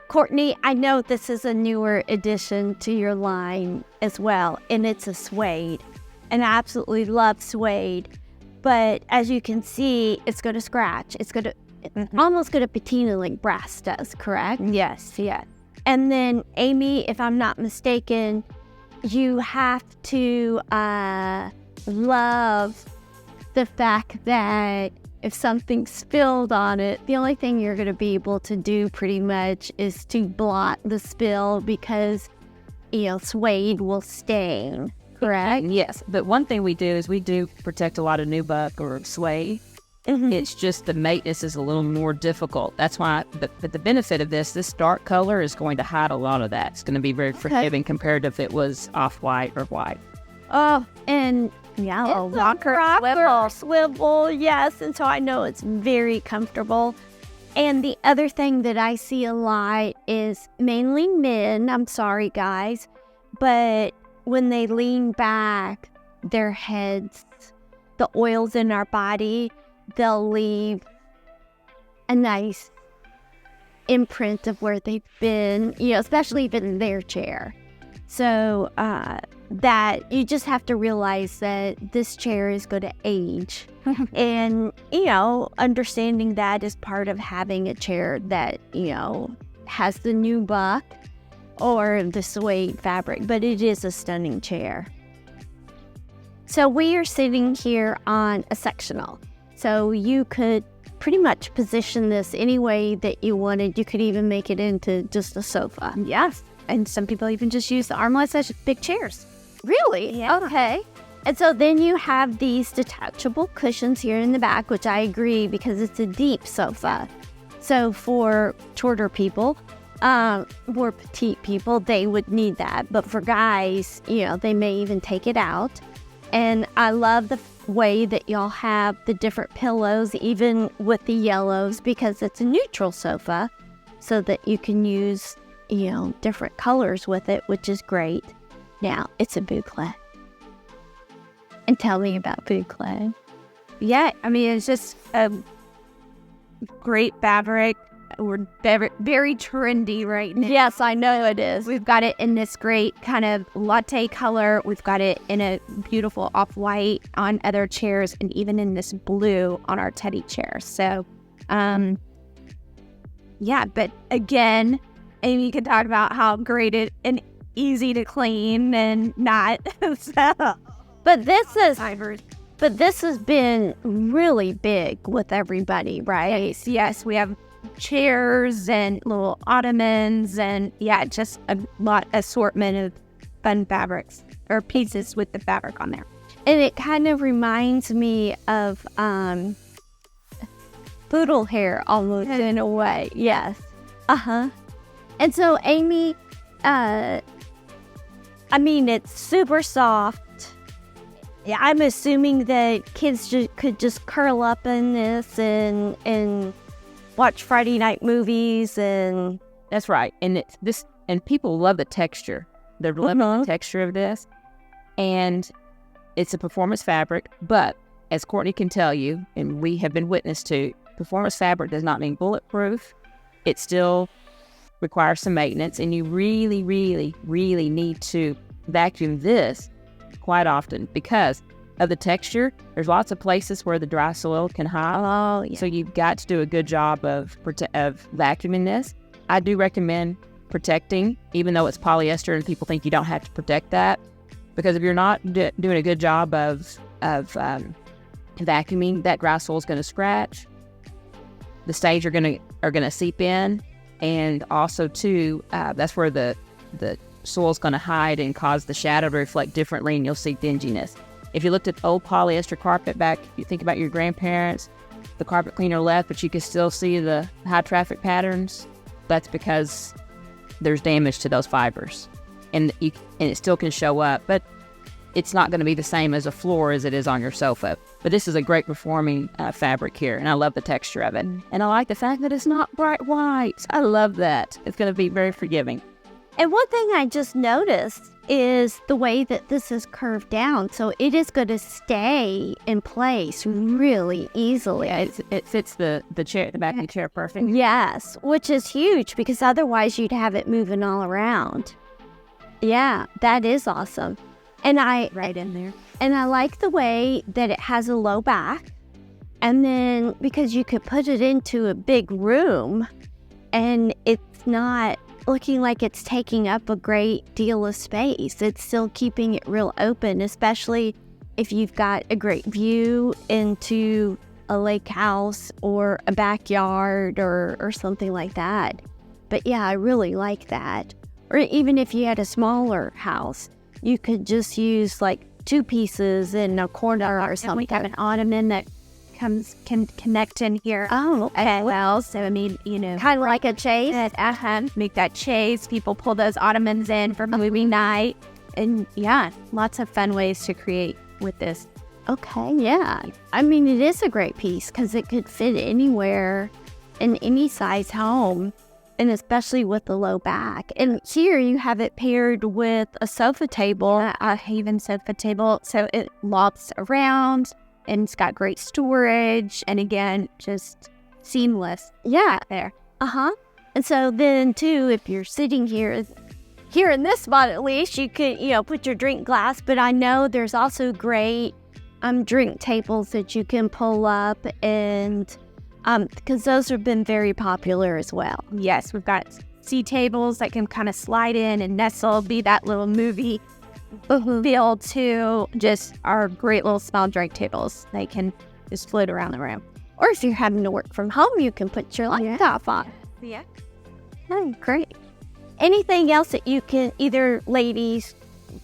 Courtney, I know this is a newer addition to your line as well, and it's a suede. And I absolutely love suede. But as you can see, it's going to scratch. It's going to almost going to patina like brass does, correct? Yes. And then, Amy, if I'm not mistaken, you have to love the fact that if something spilled on it, the only thing you're going to be able to do pretty much is to blot the spill because, suede will stain, correct? Yes, but one thing we do is we do protect a lot of nubuck or suede. It's just the maintenance is a little more difficult. That's why, but the benefit of this dark color is going to hide a lot of that. It's going to be very forgiving compared to if it was off-white or white. Oh, and yellow, rocker, swivel, yes. And so I know it's very comfortable. And the other thing that I see a lot is mainly men, I'm sorry guys, but when they lean back, their heads, the oils in our body, they'll leave a nice imprint of where they've been, especially if in their chair. So that you just have to realize that this chair is going to age. And, understanding that is part of having a chair that, has the nubuck or the suede fabric, but it is a stunning chair. So we are sitting here on a sectional. So you could pretty much position this any way that you wanted. You could even make it into just a sofa. Yes. And some people even just use the armrests as big chairs. Really? Yeah. Okay. And so then you have these detachable cushions here in the back, which I agree because it's a deep sofa. So for shorter people, more petite people, they would need that. But for guys, they may even take it out. And I love the way that y'all have the different pillows, even with the yellows, because it's a neutral sofa, so that you can use, different colors with it, which is great. Now, it's a boucle. And tell me about boucle. Yeah, I mean, it's just a great fabric. We're very, very trendy right now. Yes, I know it is. We've got it in this great kind of latte color. We've got it in a beautiful off-white on other chairs and even in this blue on our teddy chair. So, yeah, but again, Amy could talk about how great it and easy to clean and not. But this has been really big with everybody, right? Yes, we have chairs and little ottomans and just a lot assortment of fun fabrics or pieces with the fabric on there. And it kind of reminds me of poodle hair almost in a way. Yes. And so Amy, it's super soft. Yeah, I'm assuming that kids could just curl up in this and watch Friday night movies, and that's right. And it's this, and people love the texture. They're loving the texture of this, and it's a performance fabric. But as Courtney can tell you, and we have been witness to, performance fabric does not mean bulletproof. It still requires some maintenance, and you really, really, really need to vacuum this quite often because of the texture. There's lots of places where the dry soil can hide. Oh, yeah. So you've got to do a good job of vacuuming this. I do recommend protecting, even though it's polyester and people think you don't have to protect that, because if you're not doing a good job of vacuuming, that dry soil is going to scratch. The stains are going to seep in, and also too, that's where the soil is going to hide and cause the shadow to reflect differently, and you'll see dinginess. If you looked at old polyester carpet back, you think about your grandparents, the carpet cleaner left, but you can still see the high traffic patterns. That's because there's damage to those fibers, and it still can show up, but it's not going to be the same as a floor as it is on your sofa. But this is a great performing fabric here, and I love the texture of it. And I like the fact that it's not bright white. I love that. It's going to be very forgiving. And one thing I just noticed is the way that this is curved down. So it is going to stay in place really easily. Yeah, it fits the chair, the back of the chair perfect. Yes, which is huge because otherwise you'd have it moving all around. Yeah, that is awesome. And Right in there. And I like the way that it has a low back. And then because you could put it into a big room and it's not looking like it's taking up a great deal of space. It's still keeping it real open, especially if you've got a great view into a lake house or a backyard or something like that. But yeah, I really like that. Or even if you had a smaller house, you could just use like 2 pieces in a corner or something. We have an ottoman that can connect in here. Oh, okay. As well. So, I mean, Kind of like a chaise. Make that chaise. People pull those ottomans in for movie night. And yeah, lots of fun ways to create with this. Okay, yeah. I mean, it is a great piece because it could fit anywhere in any size home, and especially with the low back. And here you have it paired with a sofa table, A Haven sofa table. So it lofts around and it's got great storage. And again, just seamless. Yeah. There. Uh-huh. And so then, too, if you're sitting here in this spot at least, you could, put your drink glass. But I know there's also great drink tables that you can pull up, and because those have been very popular as well. Yes, we've got sea tables that can kind of slide in and nestle, be that little movie feel to just our great little small drink tables. They can just float around the room. Or if you're having to work from home, you can put your laptop on. Yeah. Oh, great. Anything else that you can, either ladies,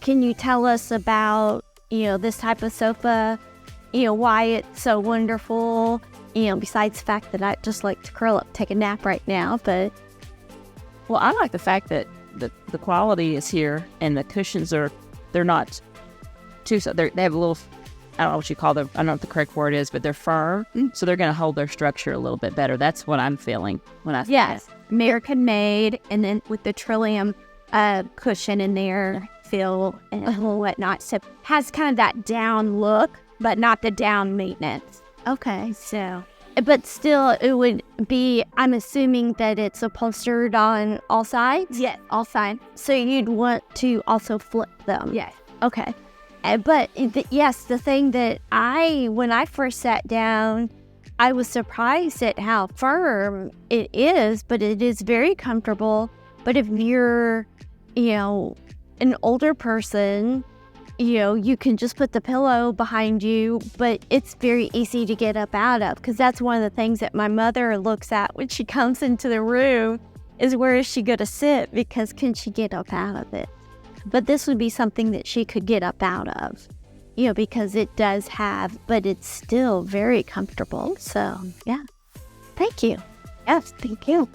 can you tell us about, this type of sofa, why it's so wonderful, besides the fact that I just like to curl up, take a nap right now, but. Well, I like the fact that the quality is here and the cushions they're not too, they have a little, I don't know what you call them, I don't know what the correct word is, but they're firm, so they're going to hold their structure a little bit better. That's what I'm feeling when I see Yes, American made, and then with the Trillium cushion in there, feel and whatnot. So has kind of that down look, but not the down maintenance. Okay. So, But still, it would be, I'm assuming that it's upholstered on all sides? yes, all fine. So you'd want to also flip them? Yes. Okay. But yes, the thing that when I first sat down, I was surprised at how firm it is, but it is very comfortable. But if you're, an older person, you can just put the pillow behind you, but it's very easy to get up out of, because that's one of the things that my mother looks at when she comes into the room is where is she going to sit, because can she get up out of it? But this would be something that she could get up out of, because it does have, but it's still very comfortable. So, yeah. Thank you. Yes, thank you.